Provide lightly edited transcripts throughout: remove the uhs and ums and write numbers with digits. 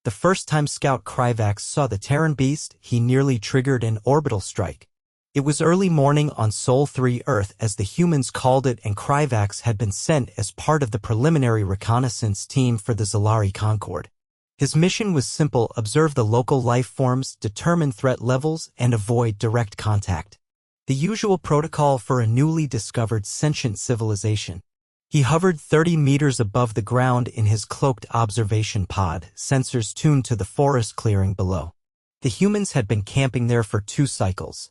The first time Scout Krivax saw the Terran beast, he nearly triggered an orbital strike. It was early morning on Sol 3 Earth as the humans called it, and Krivax had been sent as part of the preliminary reconnaissance team for the Zalari Concord. His mission was simple: observe the local life forms, determine threat levels, and avoid direct contact. The usual protocol for a newly discovered sentient civilization. He hovered 30 meters above the ground in his cloaked observation pod, sensors tuned to the forest clearing below. The humans had been camping there for 2 cycles.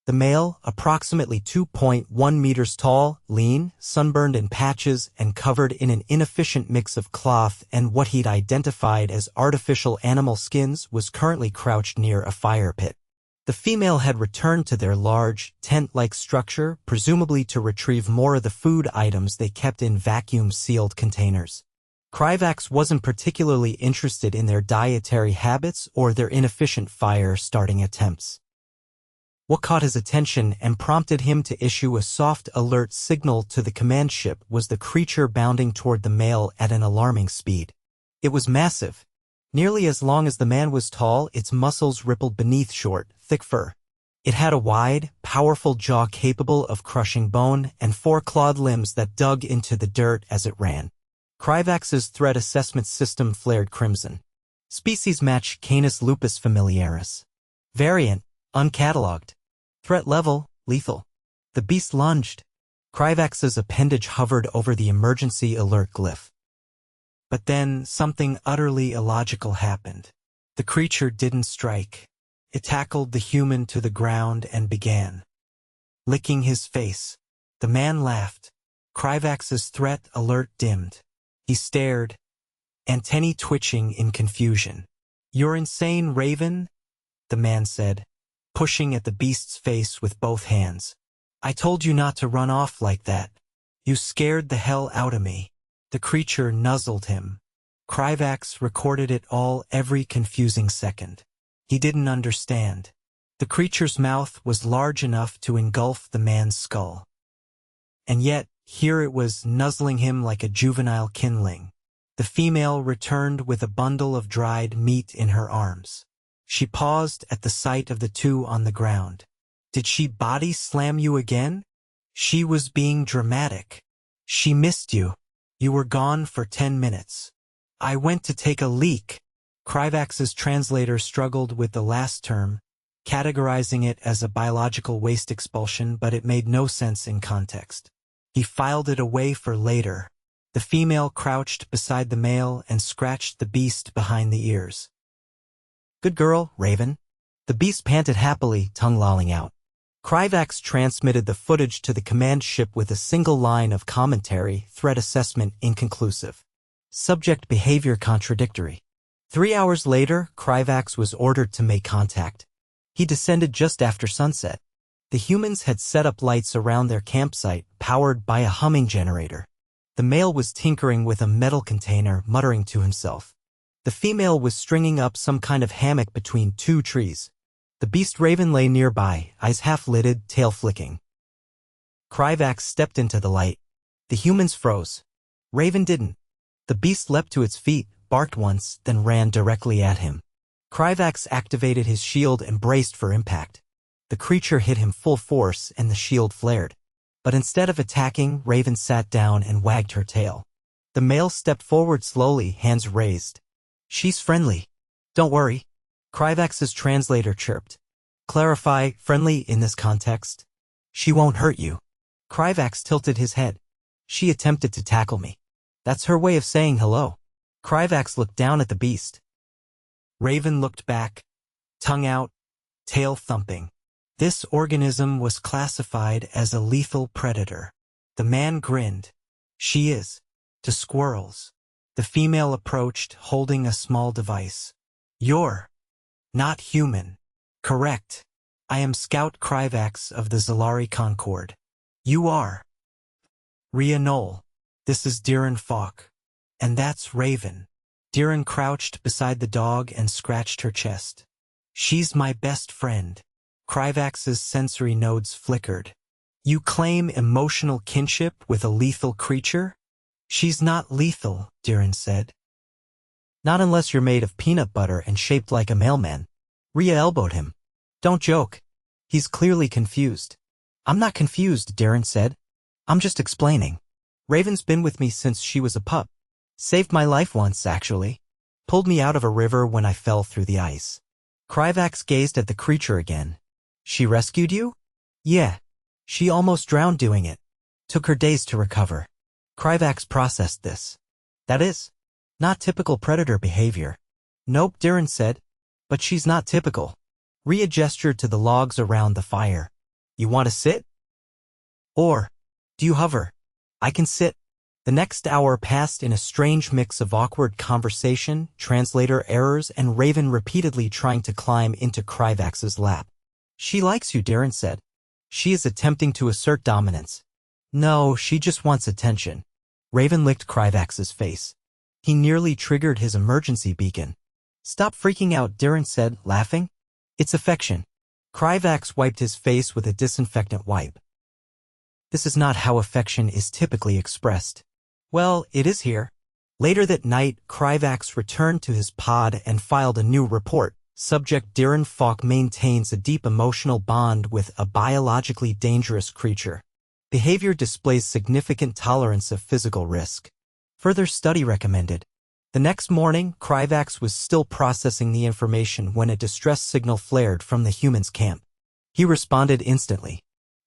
The male, approximately 2.1 meters tall, lean, sunburned in patches, and covered in an inefficient mix of cloth and what he'd identified as artificial animal skins, was currently crouched near a fire pit. The female had returned to their large, tent-like structure, presumably to retrieve more of the food items they kept in vacuum-sealed containers. Krivax wasn't particularly interested in their dietary habits or their inefficient fire-starting attempts. What caught his attention and prompted him to issue a soft alert signal to the command ship was the creature bounding toward the male at an alarming speed. It was massive. Nearly as long as the man was tall, its muscles rippled beneath short, thick fur. It had a wide, powerful jaw capable of crushing bone and 4 clawed limbs that dug into the dirt as it ran. Krivax's threat assessment system flared crimson. Species match Canis lupus familiaris. Variant, uncatalogued. Threat level, lethal. The beast lunged. Krivax's appendage hovered over the emergency alert glyph. But then something utterly illogical happened. The creature didn't strike. It tackled the human to the ground and began licking his face. The man laughed. Krivax's threat alert dimmed. He stared, antennae twitching in confusion. "You're insane, Raven," the man said, pushing at the beast's face with both hands. "I told you not to run off like that. You scared the hell out of me." The creature nuzzled him. Krivax recorded it all, every confusing second. He didn't understand. The creature's mouth was large enough to engulf the man's skull. And yet, here it was nuzzling him like a juvenile kindling. The female returned with a bundle of dried meat in her arms. She paused at the sight of the 2 on the ground. "Did she body slam you again?" She was being dramatic. "She missed you. You were gone for 10 minutes. I went to take a leak." Krivax's translator struggled with the last term, categorizing it as a biological waste expulsion, but it made no sense in context. He filed it away for later. The female crouched beside the male and scratched the beast behind the ears. "Good girl, Raven." The beast panted happily, tongue lolling out. Krivax transmitted the footage to the command ship with a single line of commentary: threat assessment inconclusive. Subject behavior contradictory. 3 hours later, Krivax was ordered to make contact. He descended just after sunset. The humans had set up lights around their campsite, powered by a humming generator. The male was tinkering with a metal container, muttering to himself. The female was stringing up some kind of hammock between 2 trees. The beast Raven lay nearby, eyes half-lidded, tail flicking. Krivax stepped into the light. The humans froze. Raven didn't. The beast leapt to its feet, barked once, then ran directly at him. Krivax activated his shield and braced for impact. The creature hit him full force and the shield flared. But instead of attacking, Raven sat down and wagged her tail. The male stepped forward slowly, hands raised. "She's friendly. Don't worry." Krivax's translator chirped. "Clarify, friendly in this context. She won't hurt you." Krivax tilted his head. "She attempted to tackle me. That's her way of saying hello." Krivax looked down at the beast. Raven looked back, tongue out, tail thumping. This organism was classified as a lethal predator. The man grinned. "She is. To squirrels." The female approached, holding a small device. "You're not human." "Correct. I am Scout Krivax of the Zalari Concord." "You are." "Rhea Knoll. This is Deren Falk. And that's Raven." Deren crouched beside the dog and scratched her chest. "She's my best friend." Krivax's sensory nodes flickered. "You claim emotional kinship with a lethal creature?" "She's not lethal," Deren said. Not unless you're made of peanut butter and shaped like a mailman. Rhea elbowed him. Don't joke. He's clearly confused. I'm not confused, Deren said. I'm just explaining. Raven's been with me since she was a pup. Saved my life once, actually. Pulled me out of a river when I fell through the ice. Krivax gazed at the creature again. She rescued you? Yeah. She almost drowned doing it. Took her days to recover. Krivax processed this. That is not typical predator behavior. Nope, Deren said. But she's not typical. Rhea gestured to the logs around the fire. You want to sit? Or do you hover? I can sit. The next hour passed in a strange mix of awkward conversation, translator errors, and Raven repeatedly trying to climb into Krivax's lap. She likes you, Deren said. She is attempting to assert dominance. No, she just wants attention. Raven licked Krivax's face. He nearly triggered his emergency beacon. Stop freaking out, Deren said, laughing. It's affection. Krivax wiped his face with a disinfectant wipe. This is not how affection is typically expressed. Well, it is here. Later that night, Krivax returned to his pod and filed a new report. Subject Deren Falk maintains a deep emotional bond with a biologically dangerous creature. Behavior displays significant tolerance of physical risk. Further study recommended. The next morning, Krivax was still processing the information when a distress signal flared from the humans' camp. He responded instantly.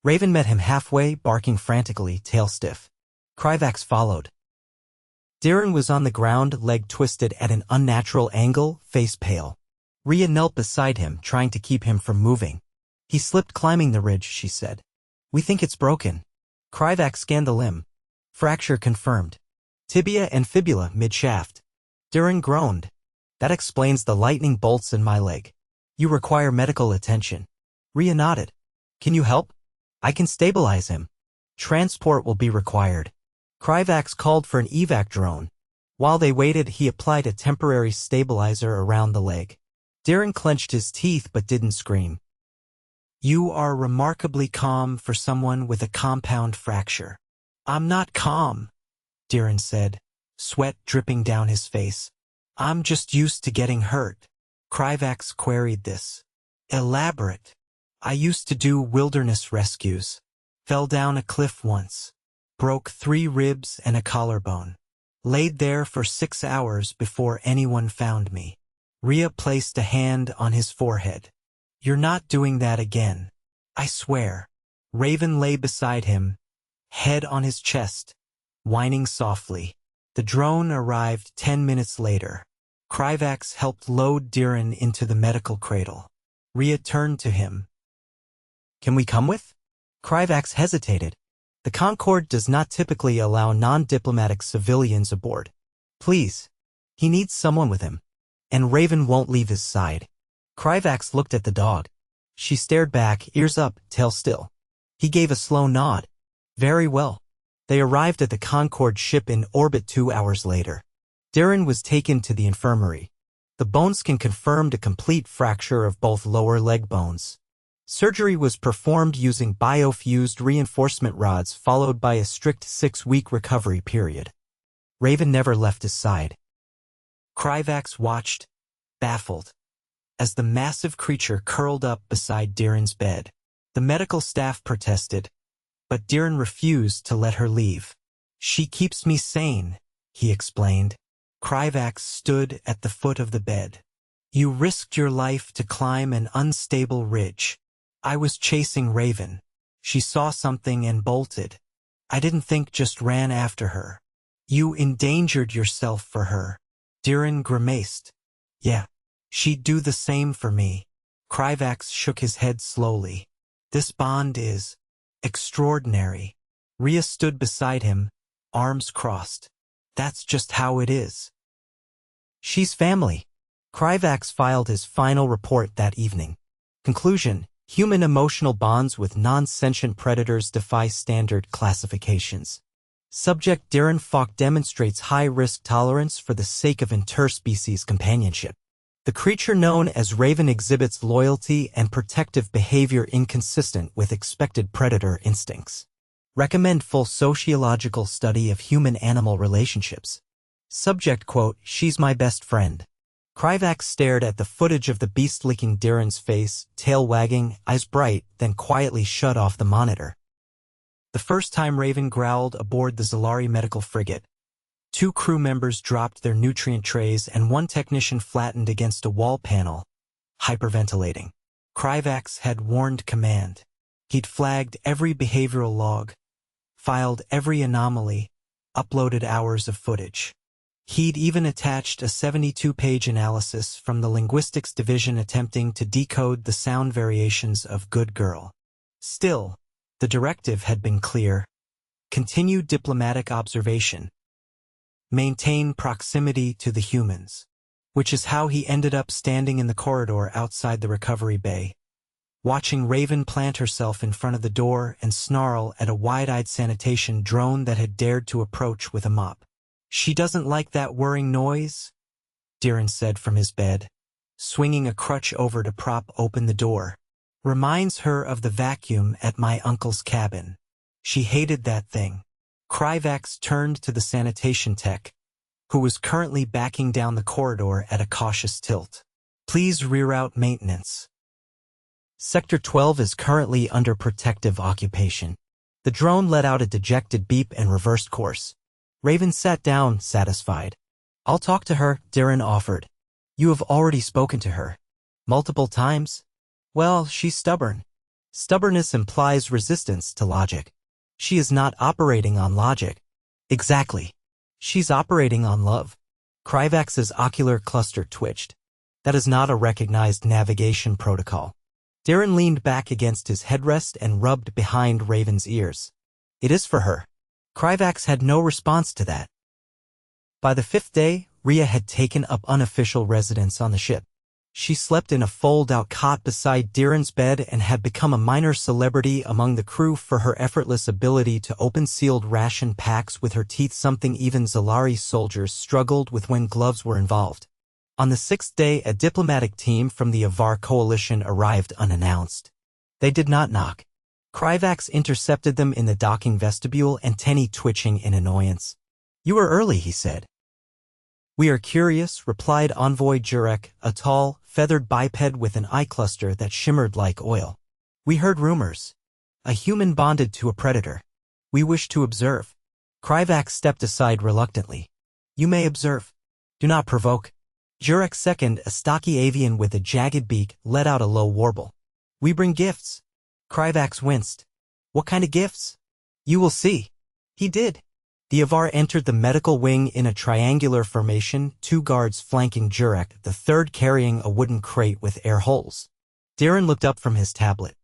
Raven met him halfway, barking frantically, tail stiff. Krivax followed. Deren was on the ground, leg twisted at an unnatural angle, face pale. Rhea knelt beside him, trying to keep him from moving. He slipped climbing the ridge, she said. We think it's broken. Krivax scanned the limb. Fracture confirmed. Tibia and fibula mid-shaft. Deren groaned. That explains the lightning bolts in my leg. You require medical attention. Rhea nodded. Can you help? I can stabilize him. Transport will be required. Krivax called for an evac drone. While they waited, he applied a temporary stabilizer around the leg. Deren clenched his teeth but didn't scream. You are remarkably calm for someone with a compound fracture. I'm not calm, Deren said, sweat dripping down his face. I'm just used to getting hurt. Krivax queried this. Elaborate. I used to do wilderness rescues. Fell down a cliff once. Broke 3 ribs and a collarbone. Laid there for 6 hours before anyone found me. Rhea placed a hand on his forehead. You're not doing that again. I swear. Raven lay beside him, head on his chest, whining softly. The drone arrived 10 minutes later. Krivax helped load Deren into the medical cradle. Rhea turned to him. Can we come with? Krivax hesitated. The Concorde does not typically allow non-diplomatic civilians aboard. Please. He needs someone with him. And Raven won't leave his side. Krivax looked at the dog. She stared back, ears up, tail still. He gave a slow nod. Very well. They arrived at the Concorde ship in orbit 2 hours later. Deren was taken to the infirmary. The bone scan confirmed a complete fracture of both lower leg bones. Surgery was performed using biofused reinforcement rods followed by a strict 6-week recovery period. Raven never left his side. Krivax watched, baffled, as the massive creature curled up beside Deren's bed. The medical staff protested, but Deren refused to let her leave. She keeps me sane, he explained. Krivax stood at the foot of the bed. You risked your life to climb an unstable ridge. I was chasing Raven. She saw something and bolted. I didn't think, just ran after her. You endangered yourself for her. Deren grimaced. Yeah, she'd do the same for me. Krivax shook his head slowly. This bond is extraordinary. Rhea stood beside him, arms crossed. That's just how it is. She's family. Krivax filed his final report that evening. Conclusion: human emotional bonds with non-sentient predators defy standard classifications. Subject Deren Falk demonstrates high risk tolerance for the sake of interspecies companionship. The creature known as Raven exhibits loyalty and protective behavior inconsistent with expected predator instincts. Recommend full sociological study of human-animal relationships. Subject quote, "She's my best friend." Krivax stared at the footage of the beast licking Deren's face, tail wagging, eyes bright, then quietly shut off the monitor. The first time Raven growled aboard the Zalari medical frigate, 2 crew members dropped their nutrient trays and 1 technician flattened against a wall panel, hyperventilating. Krivax had warned command. He'd flagged every behavioral log, filed every anomaly, uploaded hours of footage. He'd even attached a 72-page analysis from the linguistics division attempting to decode the sound variations of "good girl." Still, the directive had been clear. Continue diplomatic observation. Maintain proximity to the humans. Which is how he ended up standing in the corridor outside the recovery bay, watching Raven plant herself in front of the door and snarl at a wide-eyed sanitation drone that had dared to approach with a mop. "She doesn't like that whirring noise," Deren said from his bed, swinging a crutch over to prop open the door. "Reminds her of the vacuum at my uncle's cabin. She hated that thing." Krivax turned to the sanitation tech, who was currently backing down the corridor at a cautious tilt. "Please reroute maintenance. Sector 12 is currently under protective occupation." The drone let out a dejected beep and reversed course. Raven sat down, satisfied. "I'll talk to her," Deren offered. "You have already spoken to her." "Multiple times?" "Well, she's stubborn." "Stubbornness implies resistance to logic." "She is not operating on logic." "Exactly. She's operating on love." Krivax's ocular cluster twitched. "That is not a recognized navigation protocol." Deren leaned back against his headrest and rubbed behind Raven's ears. "It is for her." Krivax had no response to that. By the 5th day, Rhea had taken up unofficial residence on the ship. She slept in a fold-out cot beside Deren's bed and had become a minor celebrity among the crew for her effortless ability to open sealed ration packs with her teeth, something even Zalari soldiers struggled with when gloves were involved. On the 6th day, a diplomatic team from the Avar coalition arrived unannounced. They did not knock. Krivax intercepted them in the docking vestibule, antennae twitching in annoyance. "You are early," he said. "We are curious," replied Envoy Jurek, a tall, feathered biped with an eye cluster that shimmered like oil. "We heard rumors. A human bonded to a predator. We wish to observe." Krivax stepped aside reluctantly. "You may observe. Do not provoke." Jurek II, a stocky avian with a jagged beak, let out a low warble. "We bring gifts." Krivax winced. "What kind of gifts?" "You will see." He did. The Avar entered the medical wing in a triangular formation, 2 guards flanking Jurek, the 3rd carrying a wooden crate with air holes. Deren looked up from his tablet.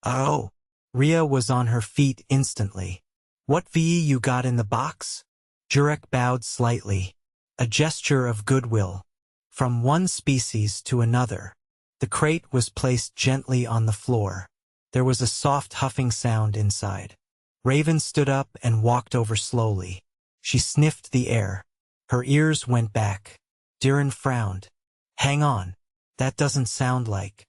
"Oh." Rhea was on her feet instantly. "What VE you got in the box?" Jurek bowed slightly, a gesture of goodwill. From one species to another. The crate was placed gently on the floor. There was a soft huffing sound inside. Raven stood up and walked over slowly. She sniffed the air. Her ears went back. Deren frowned. "Hang on. That doesn't sound like."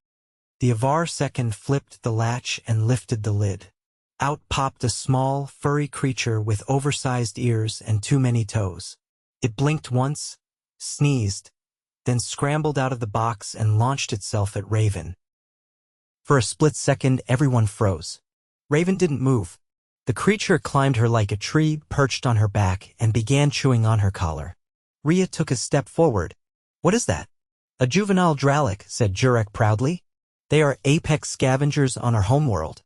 The Avar second flipped the latch and lifted the lid. Out popped a small, furry creature with oversized ears and too many toes. It blinked once, sneezed, then scrambled out of the box and launched itself at Raven. For a split second, everyone froze. Raven didn't move. The creature climbed her like a tree, perched on her back, and began chewing on her collar. Rhea took a step forward. "What is that?" "A juvenile Dralic," said Jurek proudly. "They are apex scavengers on our homeworld.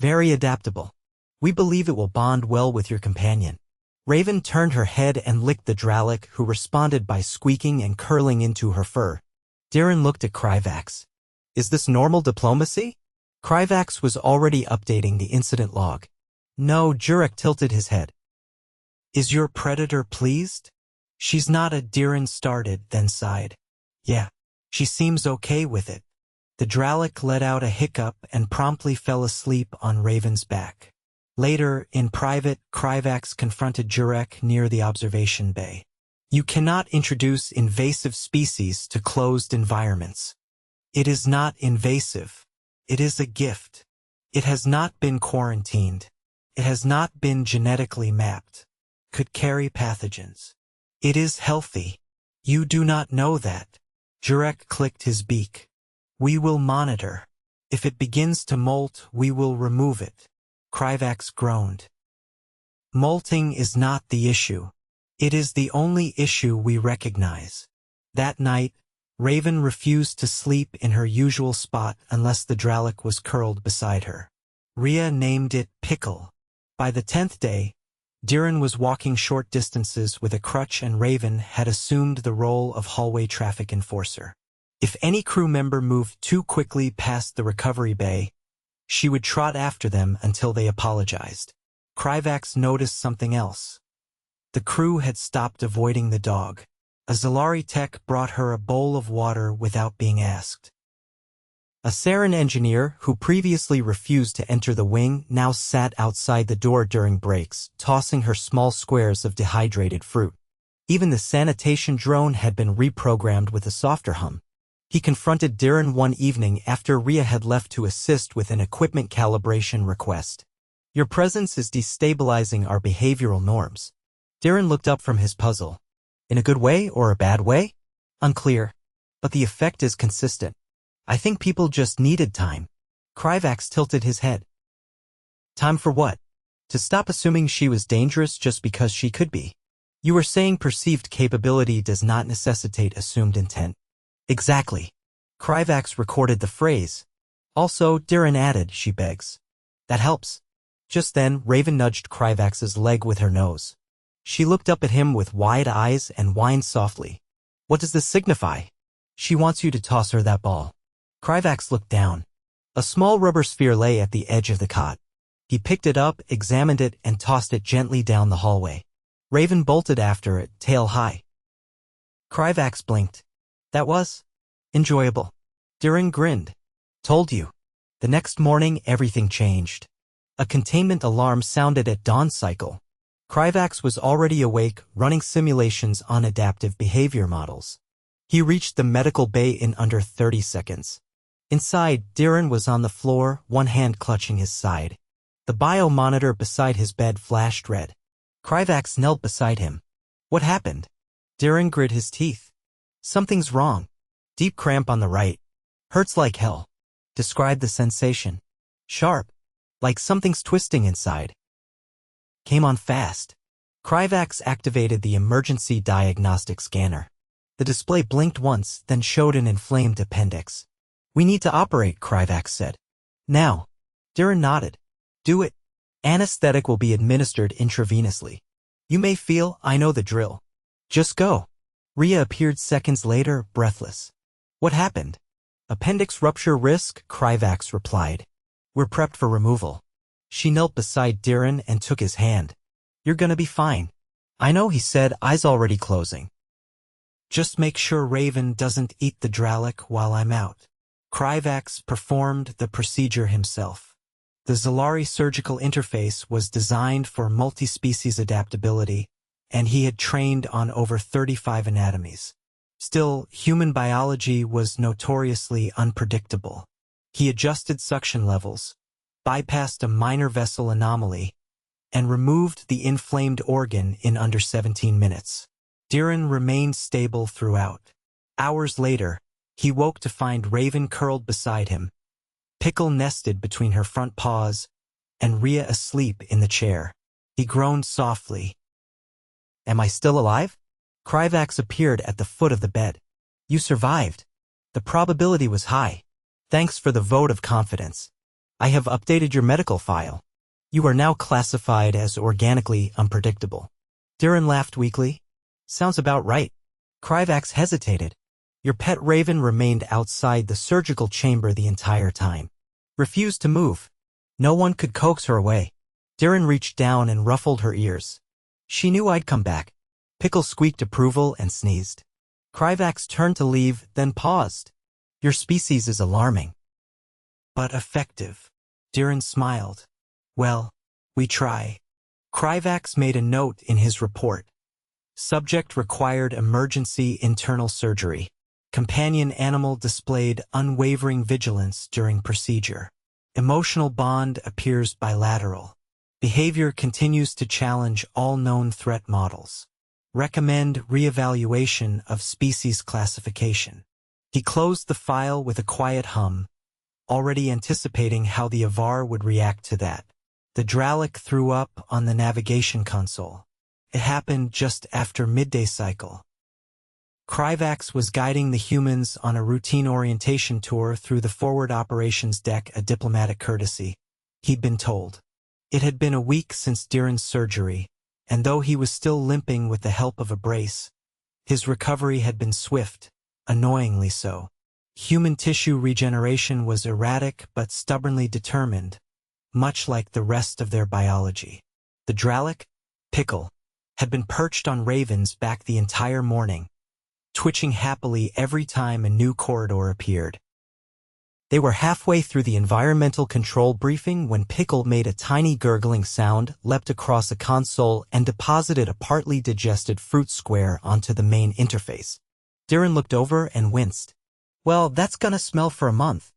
Very adaptable. We believe it will bond well with your companion." Raven turned her head and licked the Dralic, who responded by squeaking and curling into her fur. Deren looked at Krivax. "Is this normal diplomacy?" Krivax was already updating the incident log. "No," Jurek tilted his head. "Is your predator pleased?" "She's not a," Deren started, then sighed. "Yeah, she seems okay with it." The Dralic let out a hiccup and promptly fell asleep on Raven's back. Later, in private, Krivax confronted Jurek near the observation bay. "You cannot introduce invasive species to closed environments. It is not invasive. It is a gift. It has not been quarantined. It has not been genetically mapped. Could carry pathogens. It is healthy. You do not know that. Jurek clicked his beak. We will monitor. If it begins to molt, we will remove it. Krivax groaned. Molting is not the issue. It is the only issue we recognize. That night, Raven refused to sleep in her usual spot unless the Dralic was curled beside her. Rhea named it Pickle. By the 10th day, Deren was walking short distances with a crutch and Raven had assumed the role of hallway traffic enforcer. If any crew member moved too quickly past the recovery bay, she would trot after them until they apologized. Krivax noticed something else. The crew had stopped avoiding the dog. A Zalari tech brought her a bowl of water without being asked. A Saren engineer, who previously refused to enter the wing, now sat outside the door during breaks, tossing her small squares of dehydrated fruit. Even the sanitation drone had been reprogrammed with a softer hum. He confronted Deren one evening after Rhea had left to assist with an equipment calibration request. Your presence is destabilizing our behavioral norms. Deren looked up from his puzzle. In a good way or a bad way? Unclear. But the effect is consistent. I think people just needed time. Krivax tilted his head. Time for what? To stop assuming she was dangerous just because she could be. You were saying perceived capability does not necessitate assumed intent. Exactly. Krivax recorded the phrase. Also, Deren added, she begs. That helps. Just then, Raven nudged Krivax's leg with her nose. She looked up at him with wide eyes and whined softly. What does this signify? She wants you to toss her that ball. Krivax looked down. A small rubber sphere lay at the edge of the cot. He picked it up, examined it, and tossed it gently down the hallway. Raven bolted after it, tail high. Krivax blinked. That was enjoyable. Deren grinned. Told you. The next morning, everything changed. A containment alarm sounded at dawn cycle. Krivax was already awake, running simulations on adaptive behavior models. He reached the medical bay in under 30 seconds. Inside, Deren was on the floor, one hand clutching his side. The biomonitor beside his bed flashed red. Krivax knelt beside him. What happened? Deren grit his teeth. Something's wrong. Deep cramp on the right. Hurts like hell. Describe the sensation. Sharp. Like something's twisting inside. Came on fast. Krivax activated the emergency diagnostic scanner. The display blinked once, then showed an inflamed appendix. We need to operate, Krivax said. Now. Deren nodded. Do it. Anesthetic will be administered intravenously. You may feel, I know the drill. Just go. Rhea appeared seconds later, breathless. What happened? Appendix rupture risk, Krivax replied. We're prepped for removal. She knelt beside Deren and took his hand. You're gonna be fine. I know, he said, eyes already closing. Just make sure Raven doesn't eat the Dralic while I'm out. Krivax performed the procedure himself. The Zalari surgical interface was designed for multi-species adaptability, and he had trained on over 35 anatomies. Still, human biology was notoriously unpredictable. He adjusted suction levels, bypassed a minor vessel anomaly, and removed the inflamed organ in under 17 minutes. Deren remained stable throughout. Hours later, he woke to find Raven curled beside him, Pickle nested between her front paws, and Rhea asleep in the chair. He groaned softly. Am I still alive? Krivax appeared at the foot of the bed. You survived. The probability was high. Thanks for the vote of confidence. I have updated your medical file. You are now classified as organically unpredictable. Deren laughed weakly. Sounds about right. Krivax hesitated. Your pet Raven remained outside the surgical chamber the entire time. Refused to move. No one could coax her away. Deren reached down and ruffled her ears. She knew I'd come back. Pickle squeaked approval and sneezed. Krivax turned to leave, then paused. Your species is alarming. But effective. Deren smiled. Well, we try. Krivax made a note in his report. Subject required emergency internal surgery. Companion animal displayed unwavering vigilance during procedure. Emotional bond appears bilateral. Behavior continues to challenge all known threat models. Recommend reevaluation of species classification. He closed the file with a quiet hum, already anticipating how the Avar would react to that. The Dralic threw up on the navigation console. It happened just after midday cycle. Krivax was guiding the humans on a routine orientation tour through the forward operations deck, a diplomatic courtesy. He'd been told. It had been a week since Deren's surgery, and though he was still limping with the help of a brace, his recovery had been swift, annoyingly so. Human tissue regeneration was erratic but stubbornly determined, much like the rest of their biology. The Dralic, Pickle, had been perched on Raven's back the entire morning, twitching happily every time a new corridor appeared. They were halfway through the environmental control briefing when Pickle made a tiny gurgling sound, leapt across a console, and deposited a partly digested fruit square onto the main interface. Deren looked over and winced. Well, that's gonna smell for a month.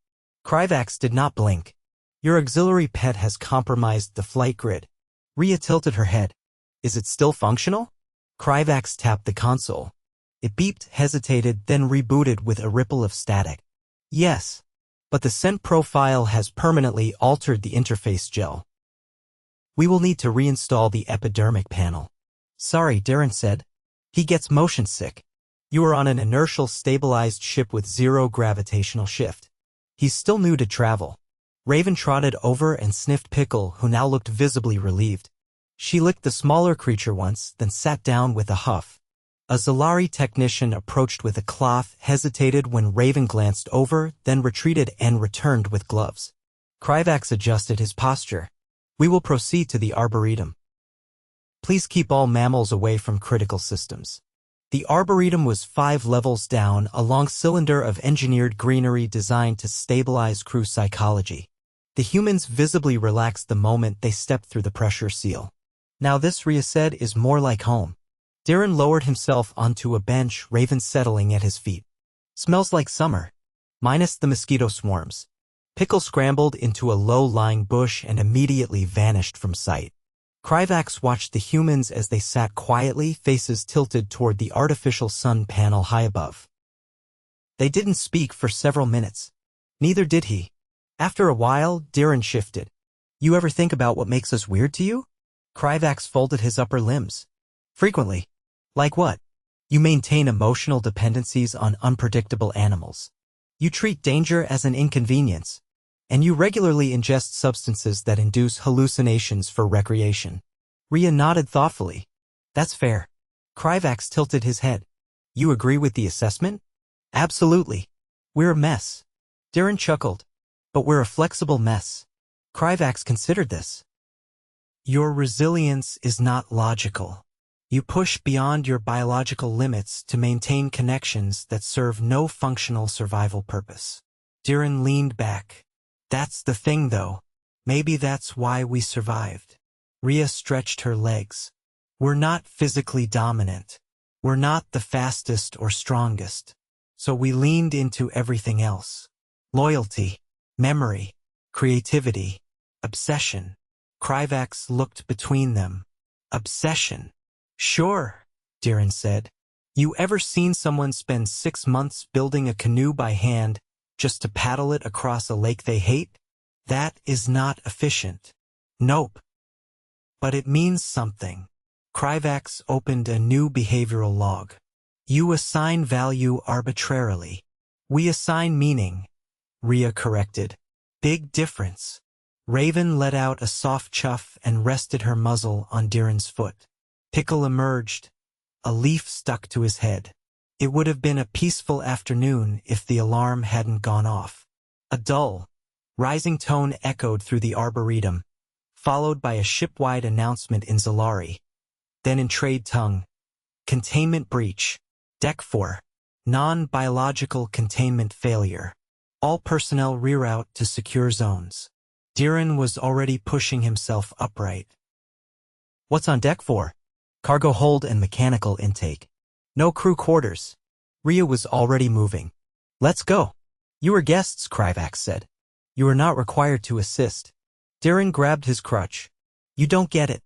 Krivax did not blink. Your auxiliary pet has compromised the flight grid. Rhea tilted her head. Is it still functional? Krivax tapped the console. It beeped, hesitated, then rebooted with a ripple of static. Yes, but the scent profile has permanently altered the interface gel. We will need to reinstall the epidermic panel. Sorry, Deren said. He gets motion sick. You are on an inertial stabilized ship with zero gravitational shift. He's still new to travel. Raven trotted over and sniffed Pickle, who now looked visibly relieved. She licked the smaller creature once, then sat down with a huff. A Zalari technician approached with a cloth, hesitated when Raven glanced over, then retreated and returned with gloves. Krivax adjusted his posture. We will proceed to the Arboretum. Please keep all mammals away from critical systems. The Arboretum was 5 levels down, a long cylinder of engineered greenery designed to stabilize crew psychology. The humans visibly relaxed the moment they stepped through the pressure seal. Now this, Rhea said, is more like home. Deren lowered himself onto a bench, Raven settling at his feet. Smells like summer. Minus the mosquito swarms. Pickle scrambled into a low-lying bush and immediately vanished from sight. Krivax watched the humans as they sat quietly, faces tilted toward the artificial sun panel high above. They didn't speak for several minutes. Neither did he. After a while, Deren shifted. You ever think about what makes us weird to you? Krivax folded his upper limbs. Frequently. Like what? You maintain emotional dependencies on unpredictable animals. You treat danger as an inconvenience. And you regularly ingest substances that induce hallucinations for recreation. Rhea nodded thoughtfully. That's fair. Krivax tilted his head. You agree with the assessment? Absolutely. We're a mess. Deren chuckled. But we're a flexible mess. Krivax considered this. Your resilience is not logical. You push beyond your biological limits to maintain connections that serve no functional survival purpose. Deren leaned back. That's the thing, though. Maybe that's why we survived. Rhea stretched her legs. We're not physically dominant. We're not the fastest or strongest. So we leaned into everything else. Loyalty, memory, creativity, obsession. Krivax looked between them. Obsession. Sure, Deren said. You ever seen someone spend 6 months building a canoe by hand just to paddle it across a lake they hate? That is not efficient. Nope. But it means something. Krivax opened a new behavioral log. You assign value arbitrarily. We assign meaning. Rhea corrected. Big difference. Raven let out a soft chuff and rested her muzzle on Deren's foot. Pickle emerged. A leaf stuck to his head. It would have been a peaceful afternoon if the alarm hadn't gone off. A dull, rising tone echoed through the Arboretum, followed by a ship-wide announcement in Zalari. Then in trade tongue. Containment breach. Deck 4. Non-biological containment failure. All personnel reroute to secure zones. Deren was already pushing himself upright. What's on deck 4? Cargo hold and mechanical intake. No crew quarters. Rhea was already moving. Let's go. You are guests, Krivax said. You are not required to assist. Deren grabbed his crutch. You don't get it.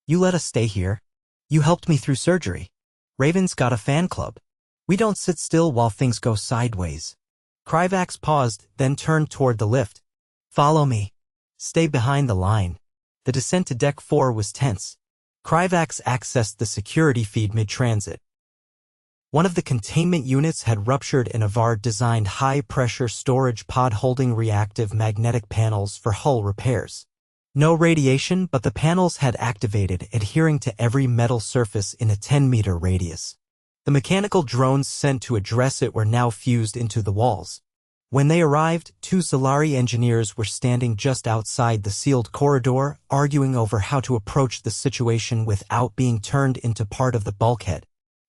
You let us stay here. You helped me through surgery. Raven's got a fan club. We don't sit still while things go sideways. Krivax paused, then turned toward the lift. Follow me. Stay behind the line. The descent to Deck 4 was tense. Krivax accessed the security feed mid-transit. One of the containment units had ruptured and Avard-designed high-pressure storage pod holding reactive magnetic panels for hull repairs. No radiation, but the panels had activated, adhering to every metal surface in a 10-meter radius. The mechanical drones sent to address it were now fused into the walls. When they arrived, 2 Solari engineers were standing just outside the sealed corridor, arguing over how to approach the situation without being turned into part of the bulkhead.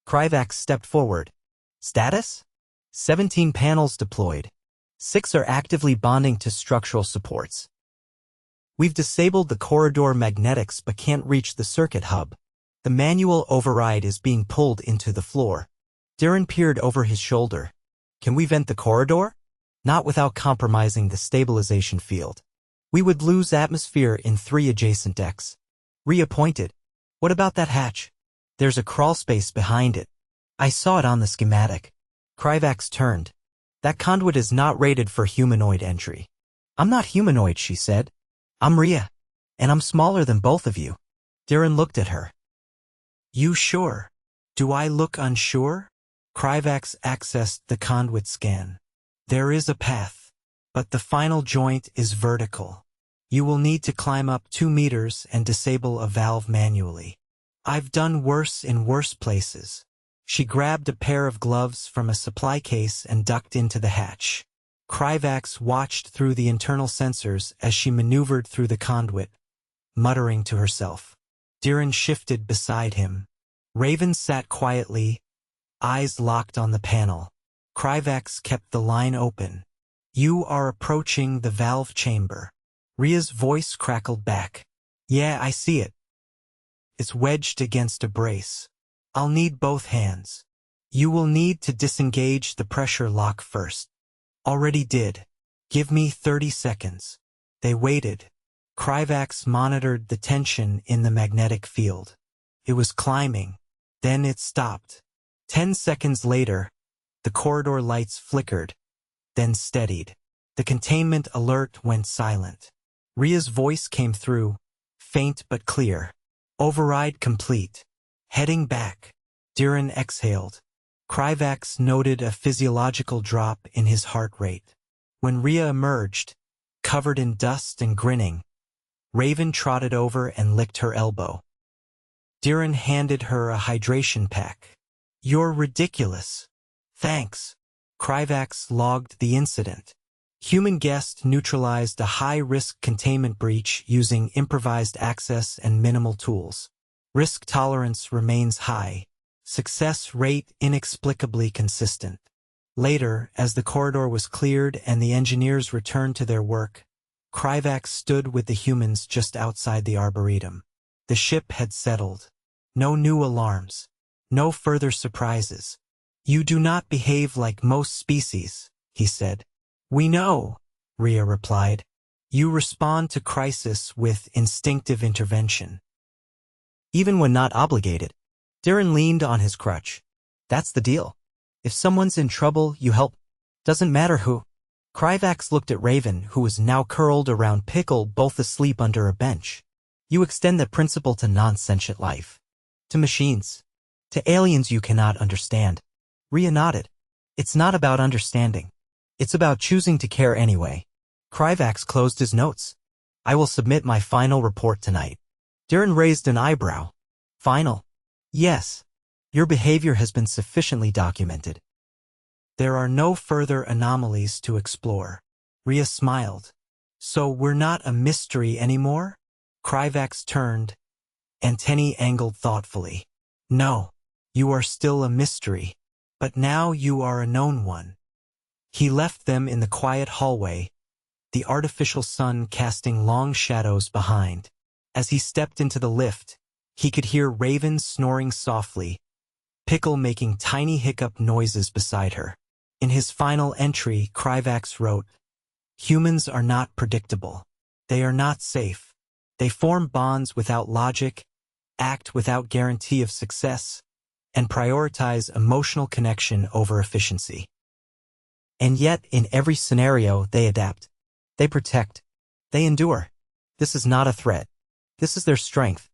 Krivax stepped forward. Status? 17 panels deployed. 6 are actively bonding to structural supports. We've disabled the corridor magnetics but can't reach the circuit hub. The manual override is being pulled into the floor. Deren peered over his shoulder. Can we vent the corridor? Not without compromising the stabilization field. We would lose atmosphere in 3 adjacent decks. Rhea pointed. What about that hatch? There's a crawl space behind it. I saw it on the schematic. Krivax turned. That conduit is not rated for humanoid entry. I'm not humanoid, she said. I'm Rhea. And I'm smaller than both of you. Deren looked at her. You sure? Do I look unsure? Krivax accessed the conduit scan. There is a path, but the final joint is vertical. You will need to climb up 2 meters and disable a valve manually. I've done worse in worse places. She grabbed a pair of gloves from a supply case and ducked into the hatch. Krivax watched through the internal sensors as she maneuvered through the conduit, muttering to herself. Deren shifted beside him. Raven sat quietly, eyes locked on the panel. Krivax kept the line open. You are approaching the valve chamber. Rhea's voice crackled back. Yeah, I see it. It's wedged against a brace. I'll need both hands. You will need to disengage the pressure lock first. Already did. Give me 30 seconds. They waited. Krivax monitored the tension in the magnetic field. It was climbing. Then it stopped. 10 seconds later, the corridor lights flickered, then steadied. The containment alert went silent. Rhea's voice came through, faint but clear. Override complete. Heading back. Deren exhaled. Krivax noted a physiological drop in his heart rate. When Rhea emerged, covered in dust and grinning, Raven trotted over and licked her elbow. Deren handed her a hydration pack. You're ridiculous. Thanks. Krivax logged the incident. Human guest neutralized a high-risk containment breach using improvised access and minimal tools. Risk tolerance remains high. Success rate inexplicably consistent. Later, as the corridor was cleared and the engineers returned to their work, Krivax stood with the humans just outside the arboretum. The ship had settled. No new alarms. No further surprises. You do not behave like most species, he said. We know, Rhea replied. You respond to crisis with instinctive intervention. Even when not obligated. Deren leaned on his crutch. That's the deal. If someone's in trouble, you help. Doesn't matter who. Krivax looked at Raven, who was now curled around Pickle, both asleep under a bench. You extend that principle to non-sentient life. To machines. To aliens you cannot understand. Rhea nodded. It's not about understanding. It's about choosing to care anyway. Krivax closed his notes. I will submit my final report tonight. Deren raised an eyebrow. Final? Yes. Your behavior has been sufficiently documented. There are no further anomalies to explore. Rhea smiled. So we're not a mystery anymore? Krivax turned, antennae angled thoughtfully. No, you are still a mystery, but now you are a known one. He left them in the quiet hallway, the artificial sun casting long shadows behind. As he stepped into the lift, he could hear Raven snoring softly, Pickle making tiny hiccup noises beside her. In his final entry, Krivax wrote, Humans are not predictable. They are not safe. They form bonds without logic, act without guarantee of success, and prioritize emotional connection over efficiency. And yet, in every scenario, they adapt. They protect. They endure. This is not a threat. This is their strength.